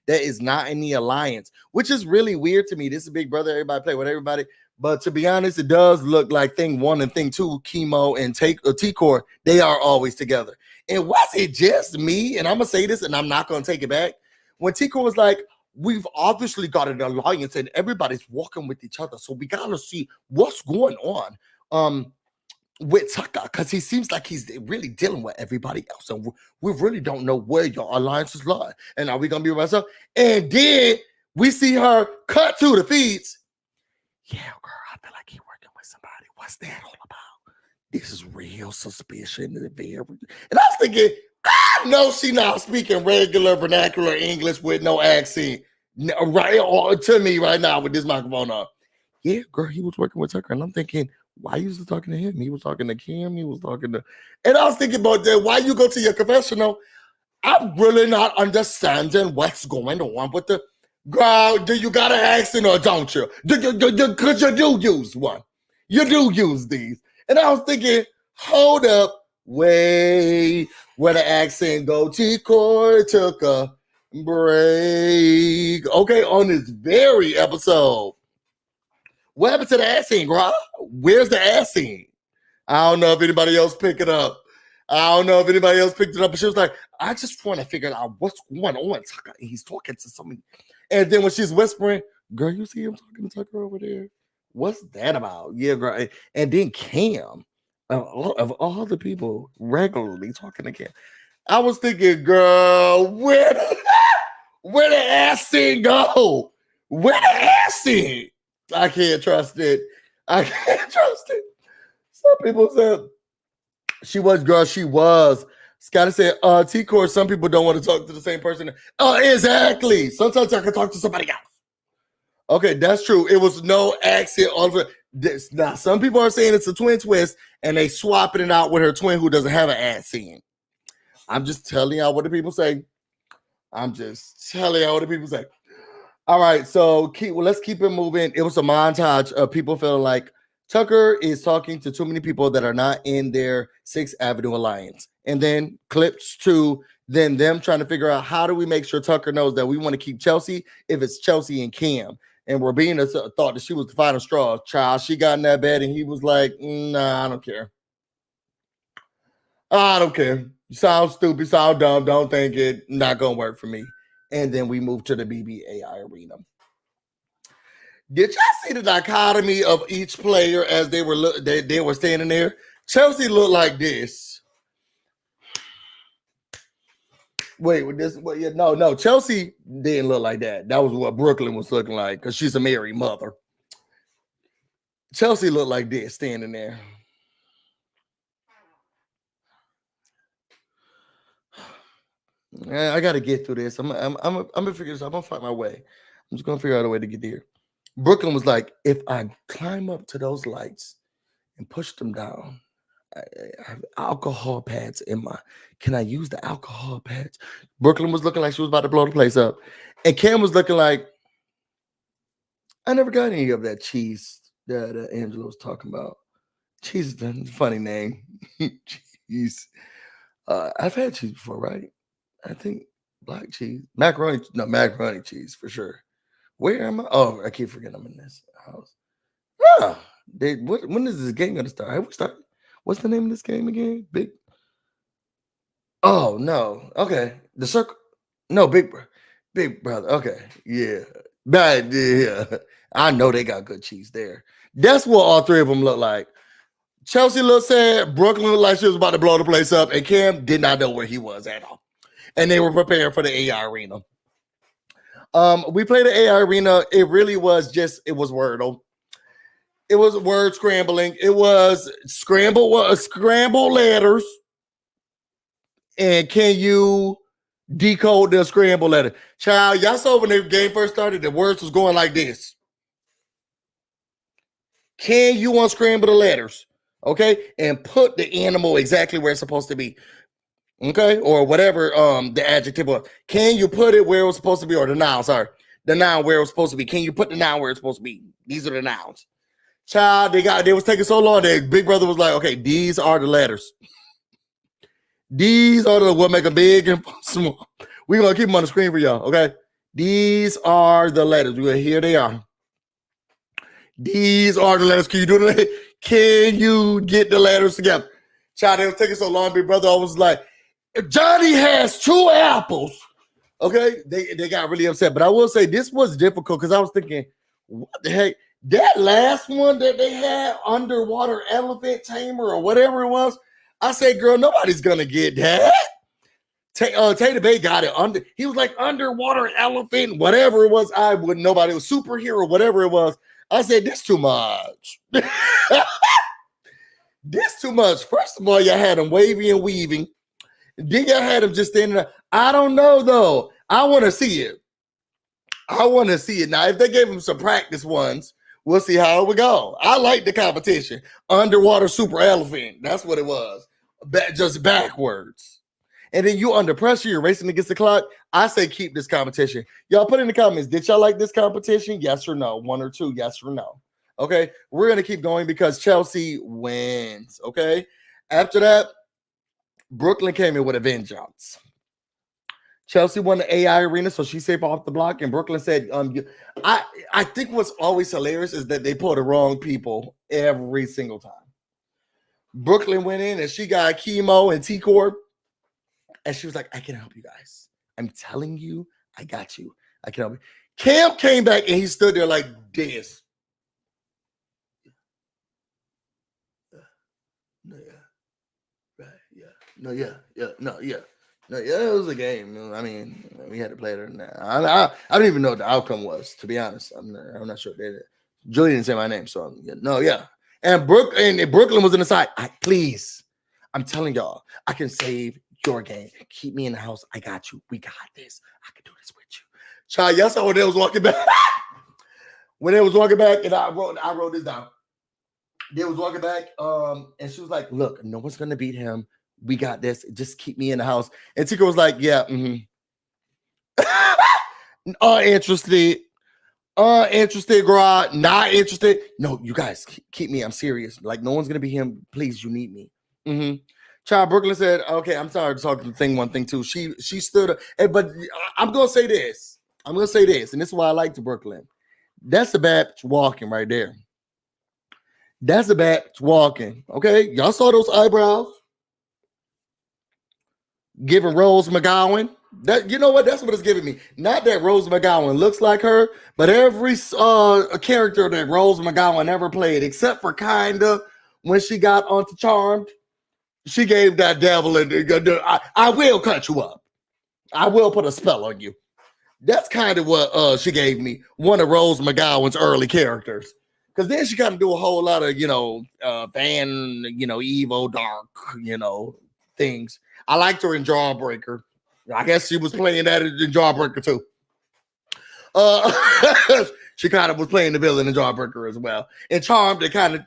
is not in the alliance, which is really weird to me. This is Big Brother. Everybody play with everybody, but to be honest, it does look like thing one and thing two, Chemo and T-Core, they are always together. And was it just me? And I'm gonna say this, and I'm not gonna take it back. When T-Core was like, we've obviously got an alliance and everybody's walking with each other. So we gotta see what's going on with Tucker, because he seems like he's really dealing with everybody else. And we really don't know where your alliances lie. And are we gonna be with ourselves? And then we see her cut to the feeds. Yeah, girl, I feel like he's working with somebody. What's that all about? This is real suspicion. And I was thinking, I know she not speaking regular vernacular English with no accent, right? To me right now with this microphone on. Yeah, girl, he was working with Tucker, and I'm thinking, why you was talking to him? He was talking to Kim. He was talking to, and I was thinking about that. Why you go to your confessional? I'm really not understanding what's going on with the girl. Do you got an accent or don't you? Because you do use one. You do use these. And I was thinking, hold up, wait, where the accent go? T-Core took a break. Okay, on this very episode. What happened to the accent, girl? Where's the accent? I don't know if anybody else picked it up. But she was like, I just want to figure out what's going on, Tucker. And he's talking to somebody. And then when she's whispering, girl, you see him talking to Tucker over there? What's that about? Yeah, girl. And then Cam, of all the people regularly talking to Cam, I was thinking, girl, where the accent go? Where the accent? I can't trust it. Some people said she was. Scotty said, T-Core, some people don't want to talk to the same person. Oh, exactly. Sometimes I can talk to somebody else. Okay, that's true. It was no accent on this. Now, some people are saying it's a twin twist, and they swapping it out with her twin who doesn't have an accent. I'm just telling y'all what the people say. All right, so let's keep it moving. It was a montage of people feeling like Tucker is talking to too many people that are not in their 6th Avenue Alliance. And then clips to then them trying to figure out how do we make sure Tucker knows that we want to keep Chelsea if it's Chelsea and Cam. And Rabina thought that she was the final straw. Child, she got in that bed and he was like, nah, I don't care. You sound stupid, sound dumb, don't think it, not going to work for me. And then we move to the BBAI arena. Did y'all see the dichotomy of each player as they were standing there? Chelsea looked like this. Wait, with this? Well, yeah, no. Chelsea didn't look like that. That was what Brooklyn was looking like because she's a married mother. Chelsea looked like this standing there. I got to get through this. I'm gonna figure this out. I'm gonna find my way. I'm just gonna figure out a way to get there. Brooklyn was like, if I climb up to those lights and push them down, I have alcohol pads in my. Can I use the alcohol pads? Brooklyn was looking like she was about to blow the place up, and Cam was looking like, I never got any of that cheese that Angela was talking about. Cheese is a funny name. Cheese. I've had cheese before, right? I think black cheese, macaroni cheese for sure. Where am I? Oh, I keep forgetting I'm in this house. When is this game gonna start? Have we started? What's the name of this game again? Big. Oh no. Okay. The circle. No, Big Brother. Okay. Yeah. Bad. Yeah. I know they got good cheese there. That's what all three of them look like. Chelsea looked sad. Brooklyn looked like she was about to blow the place up, and Cam did not know where he was at all. And they were prepared for the AI arena. We played the AI arena. It really was it was Wordle. It was word scrambling. It was scrambled letters. And can you decode the scrambled letter? Child, y'all saw when the game first started, the words was going like this. Can you unscramble the letters? Okay, and put the animal exactly where it's supposed to be. Okay, or whatever the adjective was. Can you put it where it was supposed to be, or the noun? Sorry, the noun where it was supposed to be. Can you put the noun where it's supposed to be? These are the nouns. Child, they was taking so long that Big Brother was like, okay, these are the letters. These are what make them big and small. We're gonna keep them on the screen for y'all. Okay, these are the letters. Here they are. These are the letters. Can you do the? Can you get the letters together? Child, it was taking so long. Big Brother always like, if Johnny has 2 apples, Okay, they got really upset. But I will say this was difficult because I was thinking, what the heck? That last one that they had, underwater elephant tamer or whatever it was, I said, girl, nobody's gonna get that. Tater Bay got it under. He was like underwater elephant, whatever it was. I wouldn't. Nobody was superhero, whatever it was. I said, this too much. This too much. First of all, y'all had him waving and weaving. Then y'all had him just standing there. I don't know though. I want to see it. I want to see it. Now, if they gave him some practice ones, we'll see how it would go. I like the competition. Underwater super elephant. That's what it was. Just backwards. And then you under pressure, you're racing against the clock. I say keep this competition. Y'all put in the comments, did y'all like this competition? Yes or no? 1 or 2, yes or no. Okay, we're going to keep going because Chelsea wins. Okay, after that, Brooklyn came in with a vengeance. Chelsea won the AI arena, so she's safe off the block. And Brooklyn said, I think what's always hilarious is that they pull the wrong people every single time. Brooklyn went in and she got chemo and T-Corp. And she was like, I can help you guys. I'm telling you, I got you. I can help you. Cam came back and he stood there like this. No, yeah. Right, yeah. No, yeah. Yeah. No, yeah. No, yeah, it was a game. I mean, we had to play it. I don't even know what the outcome was, to be honest. I'm not sure. Julie didn't say my name, so no, yeah. And Brooklyn was in the side. Please, I'm telling y'all, I can save your game. Keep me in the house. I got you. We got this. I can do this with you. Child, y'all saw when they was walking back. When they was walking back, and I wrote this down. They was walking back, and she was like, look, no one's gonna beat him. We got this. Just keep me in the house. And Tika was like, yeah, Interested, girl. Not interested. No, you guys keep me. I'm serious. Like, no one's gonna be him. Please, you need me. Child, Brooklyn said, okay, I'm sorry to talk to thing one, thing two. She stood up, but I'm gonna say this. And this is why I like to Brooklyn. That's the bad walking right there. That's the bad walking. Okay, y'all saw those eyebrows? Giving Rose McGowan. That, you know what? That's what it's giving me. Not that Rose McGowan looks like her, but every character that Rose McGowan ever played, except for kinda when she got onto Charmed, she gave that devil I will cut you up. I will put a spell on you. That's kind of what she gave me. One of Rose McGowan's early characters. Because then she kind of do a whole lot of, evil, dark, things. I liked her in Jawbreaker. I guess she was playing that in Jawbreaker too. She kind of was playing the villain in Jawbreaker as well. And Charmed, they kind of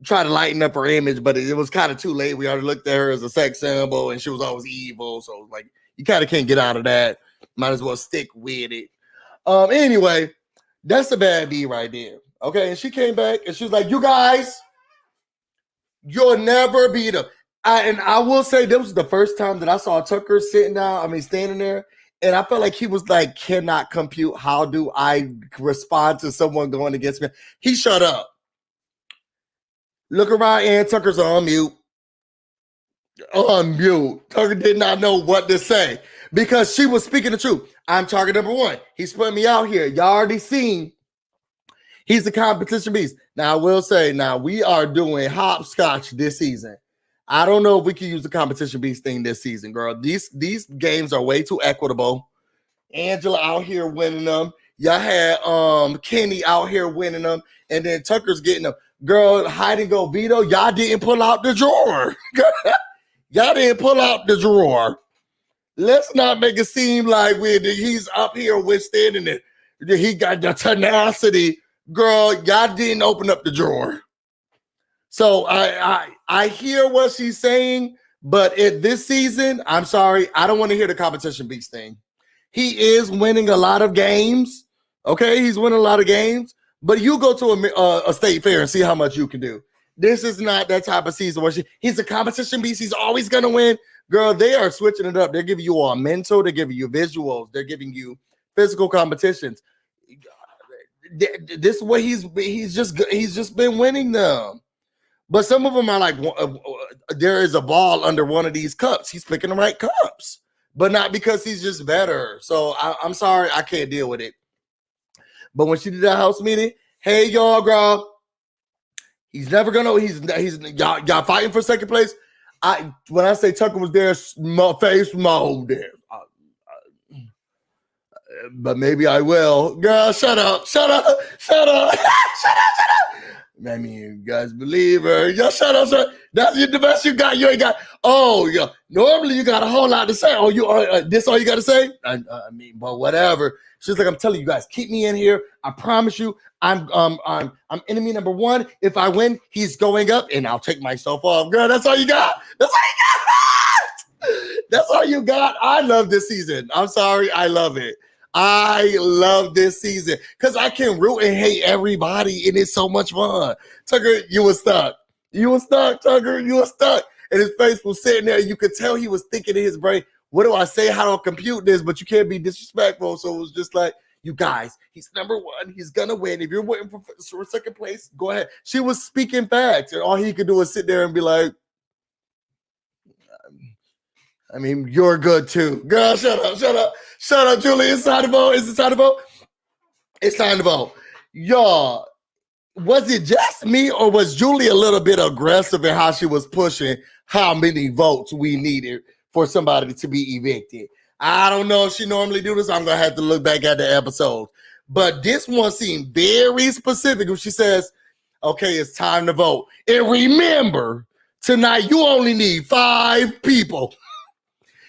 tried to lighten up her image, but it was kind of too late. We already looked at her as a sex symbol, and she was always evil. So like, you kind of can't get out of that. Might as well stick with it. Anyway, that's a bad B right there. Okay, and she came back and she was like, you guys, you'll never beat them. And I will say this was the first time that I saw Tucker standing there, and I felt like he was like, cannot compute. How do I respond to someone going against me? He shut up. Look around, and Tucker's on mute. On mute. Tucker did not know what to say because she was speaking the truth. I'm target number 1. He's putting me out here. Y'all already seen. He's a competition beast. Now, I will say, we are doing hopscotch this season. I don't know if we can use the competition beast thing this season, girl. These games are way too equitable. Angela out here winning them. Y'all had Kenny out here winning them. And then Tucker's getting them. Girl, hide and go veto. Y'all didn't pull out the drawer. Y'all didn't pull out the drawer. Let's not make it seem like he's up here withstanding it. He got the tenacity. Girl, y'all didn't open up the drawer. So I hear what she's saying, but this season, I'm sorry, I don't want to hear the competition beast thing. He is winning a lot of games. Okay, he's winning a lot of games, but you go to a state fair and see how much you can do. This is not that type of season where he's a competition beast. He's always going to win. Girl, they are switching it up. They're giving you all mental. They're giving you visuals. They're giving you physical competitions. This is what he's just been winning them. But some of them are like, there is a ball under one of these cups. He's picking the right cups. but not because he's just better. So I'm sorry, I can't deal with it. But when she did that house meeting, hey y'all, girl, he's never gonna. He's y'all fighting for second place. When I say Tucker was there, face mode there. But maybe I will. Girl, shut up. Shut up. Shut up. Shut up. Shut up. I mean, you guys believe her. Yo, shut up. Shut up. That's the best you got. You ain't got. Oh, yeah. Normally you got a whole lot to say. Oh, you this all you got to say? I mean, but whatever. She's like, I'm telling you guys, keep me in here. I promise you, I'm enemy number one. If I win, he's going up, and I'll take myself off. Girl, that's all you got. That's all you got. That's all you got. I love this season. I'm sorry. I love it. I love this season because I can root and hate everybody, and it's so much fun. Tucker, you were stuck. You were stuck, Tucker. You were stuck. And his face was sitting there. You could tell he was thinking in his brain, what do I say? How do I compute this? But you can't be disrespectful. So it was just like, you guys, he's number one. He's going to win. If you're waiting for second place, go ahead. She was speaking facts, and all he could do was sit there and be like, I mean, you're good too. Girl, shut up, shut up. Shut up, Julie. It's time to vote. Is it time to vote? It's time to vote. Y'all, was it just me or was Julie a little bit aggressive in how she was pushing how many votes we needed for somebody to be evicted? I don't know if she normally do this. I'm going to have to look back at the episode. But this one seemed very specific when she says, okay, it's time to vote. And remember, tonight you only need 5 people.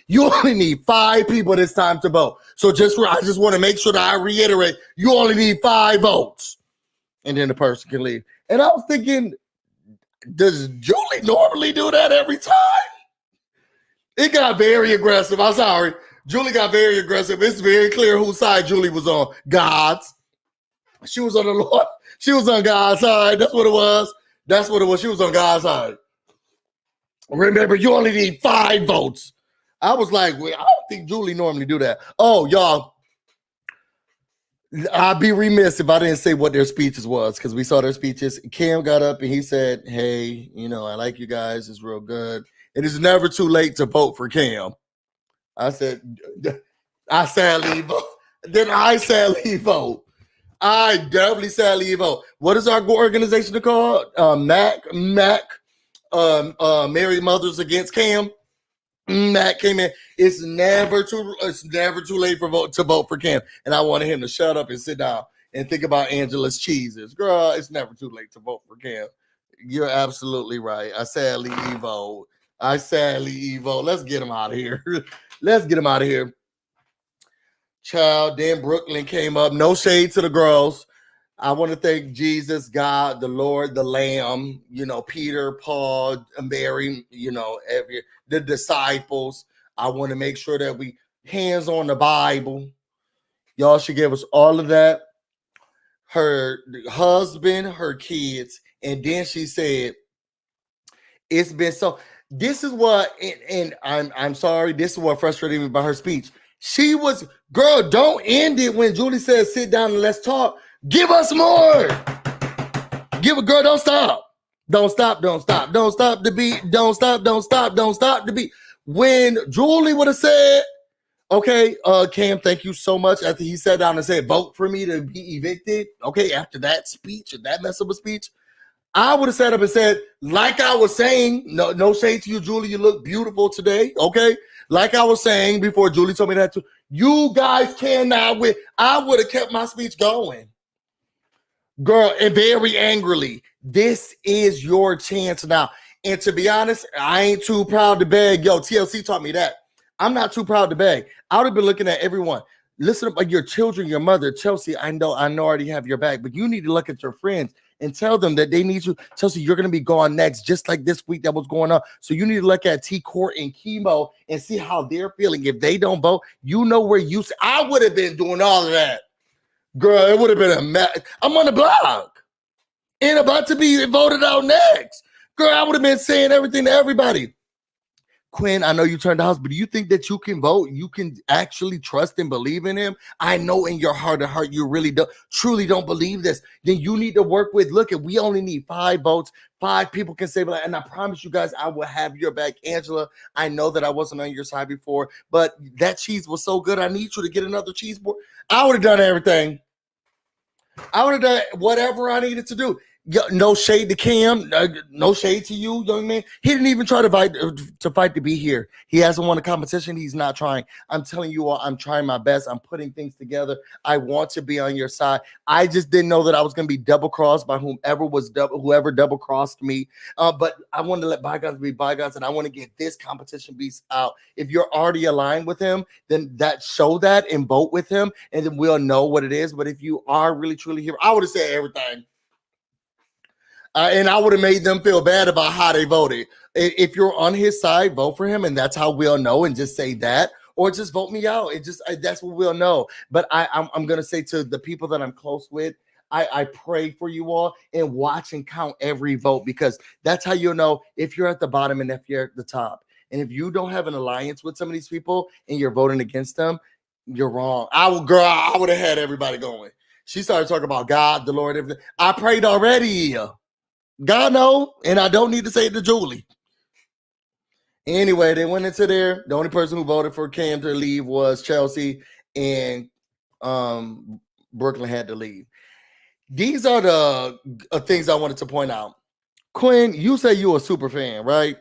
You only need 5 people this time to vote. So I just want to make sure that I reiterate, you only need 5 votes. And then the person can leave. And I was thinking, does Julie normally do that every time? It got very aggressive. I'm sorry. Julie got very aggressive. It's very clear whose side Julie was on. God's. She was on the Lord. She was on God's side. That's what it was. That's what it was. She was on God's side. Remember, you only need 5 votes. I was like, well, I don't think Julie normally do that. Oh, y'all, I'd be remiss if I didn't say what their speeches was because we saw their speeches. Cam got up and he said, hey, I like you guys. It's real good. It is never too late to vote for Cam. I said, I sadly vote. Then I sadly vote. I definitely sadly vote. What is our organization called? Married Mothers Against Cam. Matt came in. It's never too late to vote for Cam. And I wanted him to shut up and sit down and think about Angela's cheeses. Girl, it's never too late to vote for Cam. You're absolutely right. I sadly vote. Let's get him out of here. Let's get him out of here. Child, then Brooklyn came up. No shade to the girls. I want to thank Jesus, God, the Lord, the Lamb, Peter, Paul, Mary, the disciples. I want to make sure that we hands on the Bible. Y'all, she gave us all of that. Her husband, her kids, and then she said, it's been so. This is what, and I'm sorry, this is what frustrated me about her speech. She was, girl, don't end it when Julie says, sit down and let's talk. Give us more. Girl, don't stop. Don't stop the beat. Don't stop the beat. When Julie would have said, okay, Cam, thank you so much. After he sat down and said, vote for me to be evicted. Okay, after that speech, that mess of a speech, I would have sat up and said, like I was saying, no shade to you, Julie, you look beautiful today. Okay. Like I was saying before, Julie told me that too. You guys cannot win. I would have kept my speech going. Girl, and very angrily, this is your chance now. And to be honest, I ain't too proud to beg. Yo, TLC taught me that. I'm not too proud to beg. I would have been looking at everyone. Listen up, like your children, your mother, Chelsea. I know I already have your back, but you need to look at your friends and tell them that they need you. Chelsea, you're going to be gone next, just like this week that was going on. So you need to look at T-Court and Chemo and see how they're feeling. If they don't vote, you know where I would have been doing all of that. Girl, it would have been a mess. I'm on the block and about to be voted out next. Girl, I would have been saying everything to everybody. Quinn, I know you turned the house, but do you think that you can vote? You can actually trust and believe in him? I know in your heart of heart you really truly don't believe this. Then you need to work with, look, if we only need 5 votes, 5 people can save it. And I promise you guys, I will have your back. Angela, I know that I wasn't on your side before, but that cheese was so good. I need you to get another cheese board. I would have done everything. I would have done whatever I needed to do. No shade to Cam, no shade to you, young man. He didn't even try to fight to be here. He hasn't won a competition. He's not trying. I'm telling you all, I'm trying my best. I'm putting things together. I want to be on your side. I just didn't know that I was going to be double crossed by whoever double crossed me. But I wanted to let bygones be bygones, and I want to get this competition beast out. If you're already aligned with him, then show that and vote with him, and then we'll know what it is. But if you are really truly here, I would have said everything. And I would have made them feel bad about how they voted. If you're on his side, vote for him, and that's how we'll know. And just say that, or just vote me out. That's what we'll know. But I'm gonna say to the people that I'm close with, I pray for you all and watch and count every vote, because that's how you'll know if you're at the bottom and if you're at the top. And if you don't have an alliance with some of these people and you're voting against them, you're wrong. I would have had everybody going. She started talking about God, the Lord, everything. I prayed already. God know, and I don't need to say it to Julie. Anyway, they went into there. The only person who voted for Cam to leave was Chelsea, and Brooklyn had to leave. These are the things I wanted to point out. Quinn, you say you're a super fan, right?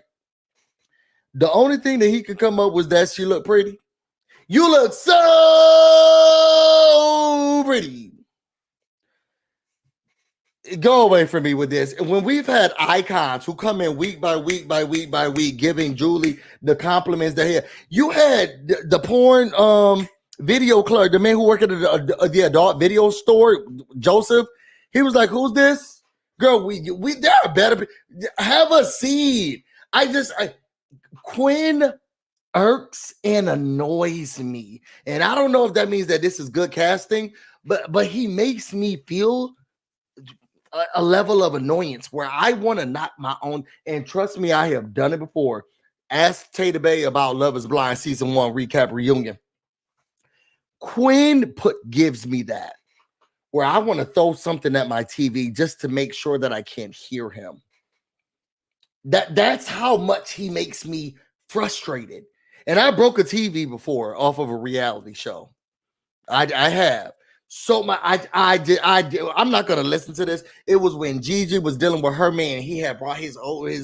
The only thing that he could come up was that she looked pretty. You look so pretty. Go away from me with this. When we've had icons who come in week by week by week by week, giving Julie the compliments that he had. You had the porn video clerk, the man who worked at the adult video store, Joseph. He was like, "Who's this girl? We there are better. Have a seat." Quinn irks and annoys me, and I don't know if that means that this is good casting, but he makes me feel a level of annoyance where I want to knock my own. And trust me, I have done it before. Ask Tater Bay about Love is Blind season 1 recap reunion. Quinn gives me that, where I want to throw something at my TV just to make sure that I can't hear him. That's how much he makes me frustrated. And I broke a TV before off of a reality show. I have. So I did. I'm not gonna listen to this. It was when Gigi was dealing with her man. He had brought his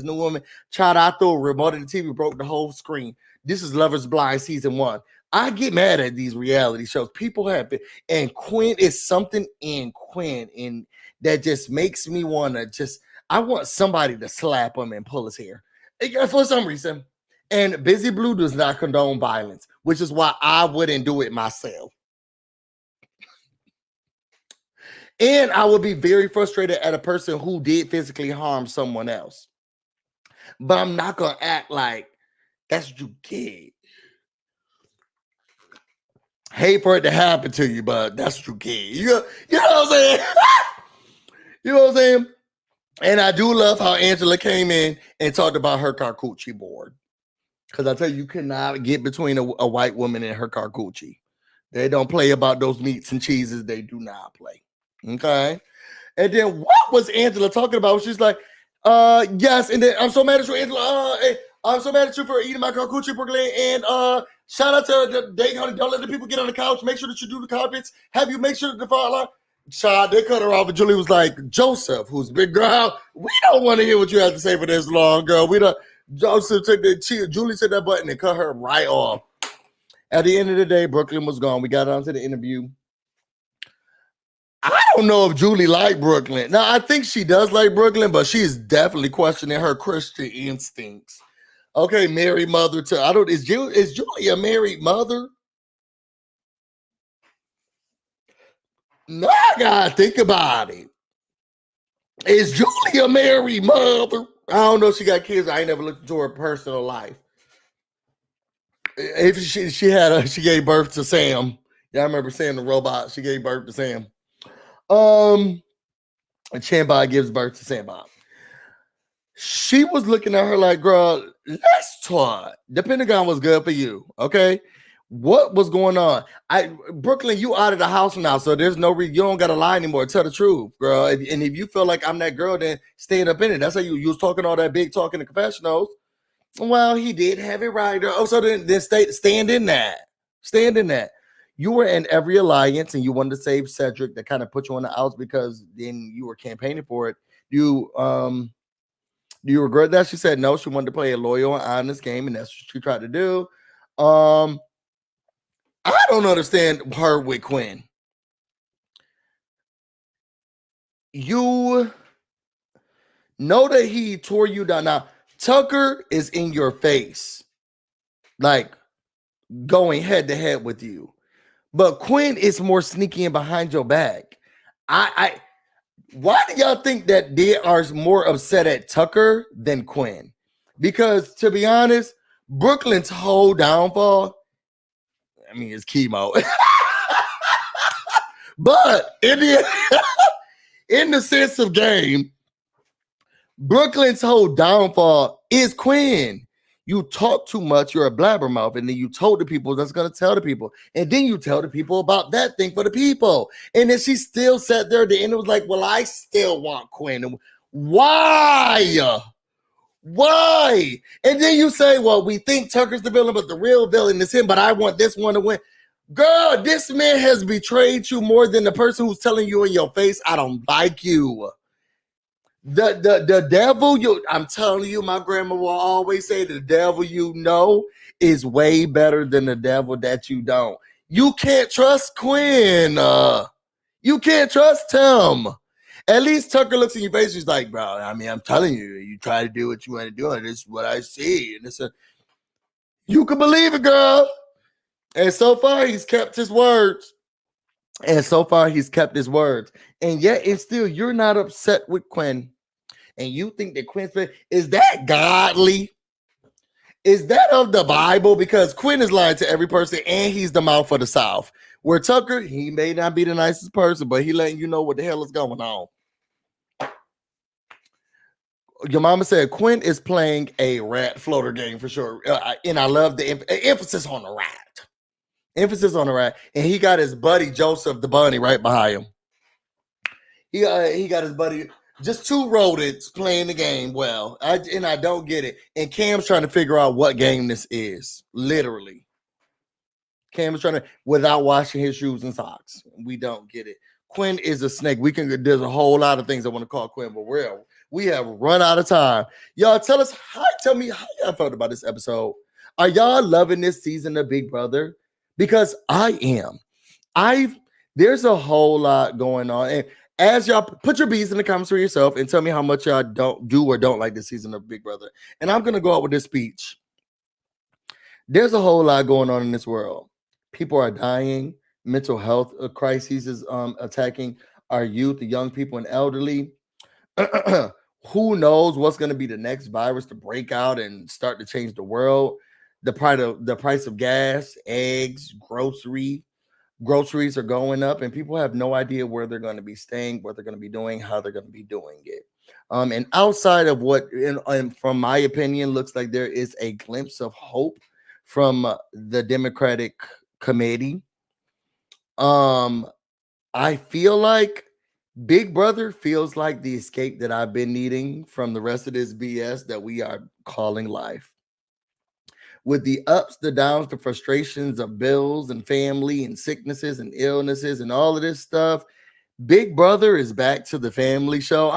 new woman. Child, I threw a remote at the TV, broke the whole screen. This is Love is Blind season 1. I get mad at these reality shows. People have been, and Quinn is something in Quinn, and that just makes me want to I want somebody to slap him and pull his hair for some reason. And BusyBlu does not condone violence, which is why I wouldn't do it myself. And I would be very frustrated at a person who did physically harm someone else. But I'm not going to act like that's what you get. Hate for it to happen to you, but that's what you get. You know what I'm saying? You know what I'm saying? And I do love how Angela came in and talked about her Carcucci board. Because I tell you cannot get between a white woman and her Carcucci. They don't play about those meats and cheeses. They do not play. Okay. And then what was Angela talking about? She's like, yes. And then I'm so mad at you, Angela. I'm so mad at you for eating my Carcucci, Brooklyn. And shout out to the Daytona. Don't let the people get on the couch. Make sure that you do the carpets. Have you make sure that the fire alarm. Child, they cut her off. And Julie was like, Joseph, who's big girl, we don't want to hear what you have to say for this long, girl. We don't. Joseph Julie took that button and cut her right off. At the end of the day, Brooklyn was gone. We got on to the interview. I don't know if Julie liked Brooklyn. Now, I think she does like Brooklyn, but she is definitely questioning her Christian instincts. Okay, married mother to, is Julie a married mother? No, I gotta think about it. Is Julie a married mother? I don't know if she got kids. I ain't never looked into her personal life. If she gave birth to Sam. Yeah, I remember saying the robot. She gave birth to Sam. Chen gives birth to Sam. She was looking at her like, girl, let's talk. The Pentagon was good for you. Okay. What was going on? Brooklyn, you out of the house now, so there's no reason you don't gotta lie anymore. Tell the truth, girl. And if you feel like I'm that girl, then stand up in it. That's how you was talking all that big talk in the confessionals. Well, he did have it right. Oh, so then stand in that. Stand in that. You were in every alliance and you wanted to save Cedric that kind of put you on the outs because then you were campaigning for it. Do you regret that? She said no, she wanted to play a loyal and honest game, and that's what she tried to do. I don't understand her with Quinn. You know that he tore you down. Now, Tucker is in your face, like going head to head with you. But Quinn is more sneaky and behind your back. Why do y'all think that they are more upset at Tucker than Quinn? Because to be honest, Brooklyn's whole downfall, I mean, it's chemo. But in the sense of game, Brooklyn's whole downfall is Quinn. You talk too much, you're a blabbermouth, and then you told the people that's going to tell the people. And then you tell the people about that thing for the people. And then she still sat there at the end and was like, well, I still want Quinn. Why? Why? And then you say, well, we think Tucker's the villain, but the real villain is him, but I want this one to win. Girl, this man has betrayed you more than the person who's telling you in your face, I don't like you. The devil, I'm telling you, my grandma will always say the devil you know is way better than the devil that you don't. You can't trust Quinn. You can't trust him. At least Tucker looks in your face. He's like, bro, I mean, I'm telling you, you try to do what you want to do, and this is what I see. And you can believe it, girl. And so far, he's kept his words. And yet, it's still, you're not upset with Quinn. And you think that Quinn's is that godly? Is that of the Bible? Because Quinn is lying to every person, and he's the mouth of the South. Where Tucker, he may not be the nicest person, but he letting you know what the hell is going on. Your mama said Quinn is playing a rat floater game for sure. And I love the emphasis on the rat. Emphasis on the rat. And he got his buddy, Joseph the bunny, right behind him. He got his buddy, just two rodents playing the game well. I don't get it. And Cam's trying to figure out what game this is. Literally. Cam is trying to, without washing his shoes and socks. We don't get it. Quinn is a snake. There's a whole lot of things I want to call Quinn, but we have run out of time. Y'all tell me how y'all felt about this episode. Are y'all loving this season of Big Brother? Because I am. There's a whole lot going on. And as y'all put your B's in the comments for yourself and tell me how much y'all don't like this season of Big Brother. And I'm going to go out with this speech. There's a whole lot going on in this world. People are dying. Mental health crises is attacking our youth, the young people, and elderly. Who knows what's going to be the next virus to break out and start to change the world? The price of gas, eggs, groceries are going up, and people have no idea where they're going to be staying, what they're going to be doing, how they're going to be doing it. And outside of what, from my opinion, looks like there is a glimpse of hope from the Democratic Committee. I feel like Big Brother feels like the escape that I've been needing from the rest of this BS that we are calling life. With the ups, the downs, the frustrations of bills and family and sicknesses and illnesses and all of this stuff, Big Brother is back to the family show.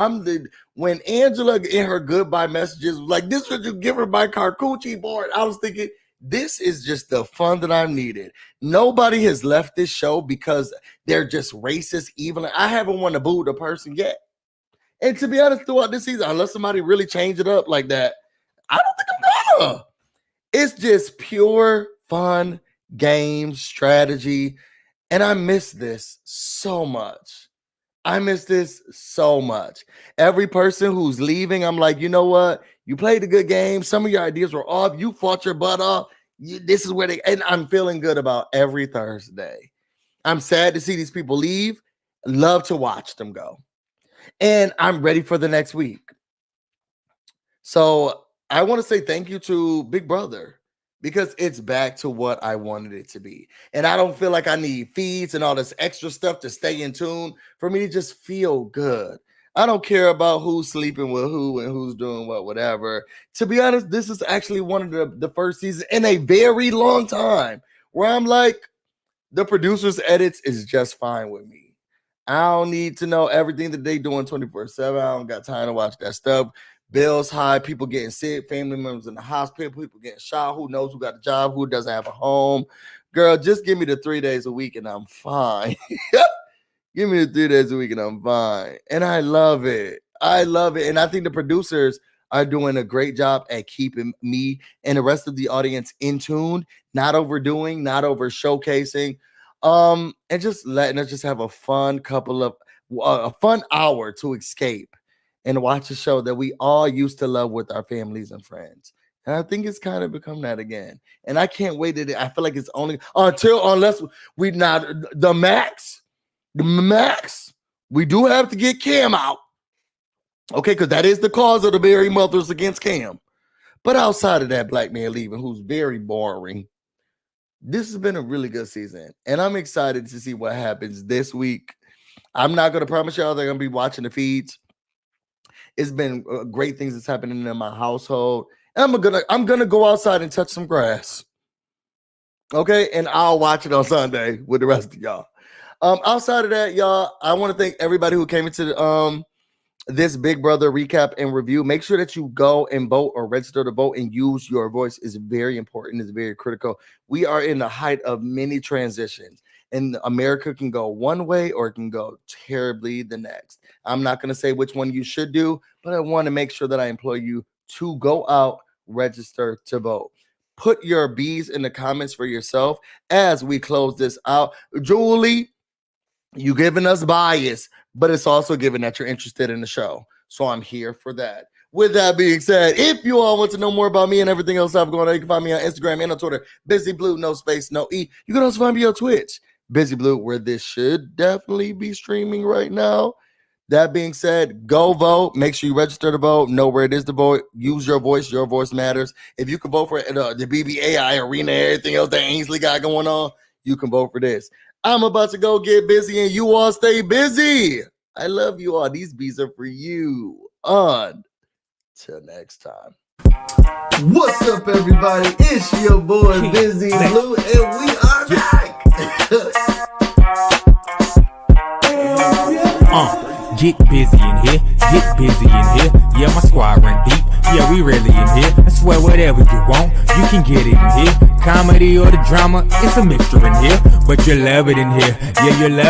When Angela in her goodbye messages was like, this would you give her my Carcucci board, I was thinking, this is just the fun that I'm needed. Nobody has left this show because they're just racist, evil. I haven't want to boo the person yet. And to be honest, throughout this season, unless somebody really change it up like that, I don't think I'm gonna. It's just pure fun, games, strategy. And I miss this so much. Every person who's leaving, I'm like, you know what? You played a good game. Some of your ideas were off. You fought your butt off. This is where and I'm feeling good about every Thursday. I'm sad to see these people leave. Love to watch them go. And I'm ready for the next week. So I want to say thank you to Big Brother because it's back to what I wanted it to be. And I don't feel like I need feeds and all this extra stuff to stay in tune for me to just feel good. I don't care about who's sleeping with who and who's doing what, whatever. To be honest, this is actually one of the first seasons in a very long time where I'm like, the producer's edits is just fine with me. I don't need to know everything that they doing 24/7. I don't got time to watch that stuff. Bills high, people getting sick, family members in the hospital, people getting shot. Who knows who got a job, who doesn't have a home? Girl, just give me the 3 days a week and I'm fine. Give me the 3 days a week and I'm fine. And I love it. I love it. And I think the producers are doing a great job at keeping me and the rest of the audience in tune, not overdoing, not over showcasing, and just letting us just have a fun couple of a fun hour to escape and watch a show that we all used to love with our families and friends. And I think it's kind of become that again. And I can't wait to I feel like it's only unless we not the max, we do have to get Cam out. Okay, because that is the cause of the Berry Mothers against Cam. But outside of that black man leaving, who's very boring, this has been a really good season. And I'm excited to see what happens this week. I'm not going to promise y'all they're going to be watching the feeds. It's been great things that's happening in my household. And I'm gonna go outside and touch some grass. Okay, and I'll watch it on Sunday with the rest of y'all. Outside of that, y'all, I want to thank everybody who came into this Big Brother recap and review. Make sure that you go and vote or register to vote and use your voice is very important. It's very critical. We are in the height of many transitions, and America can go one way or it can go terribly the next. I'm not going to say which one you should do, but I want to make sure that I implore you to go out, register to vote. Put your B's in the comments for yourself as we close this out. Julie, you giving us bias, but it's also given that you're interested in the show. So I'm here for that. With that being said, if you all want to know more about me and everything else I've going on, you can find me on Instagram and on Twitter, BusyBlu, no space, no E. You can also find me on Twitch, BusyBlu, where this should definitely be streaming right now. That being said, go vote. Make sure you register to vote. Know where it is to vote. Use your voice. Your voice matters. If you can vote for the BBAI arena, everything else that Ainsley got going on, you can vote for this. I'm about to go get busy, and you all stay busy. I love you all. These beats are for you. Until next time. What's up, everybody? It's your boy, BusyBlu, and we are back. Get busy in here, get busy in here. Yeah, my squad run deep. Yeah, we really in here. I swear whatever you want, you can get it in here. Comedy or the drama, it's a mixture in here. But you love it in here. Yeah, you love it.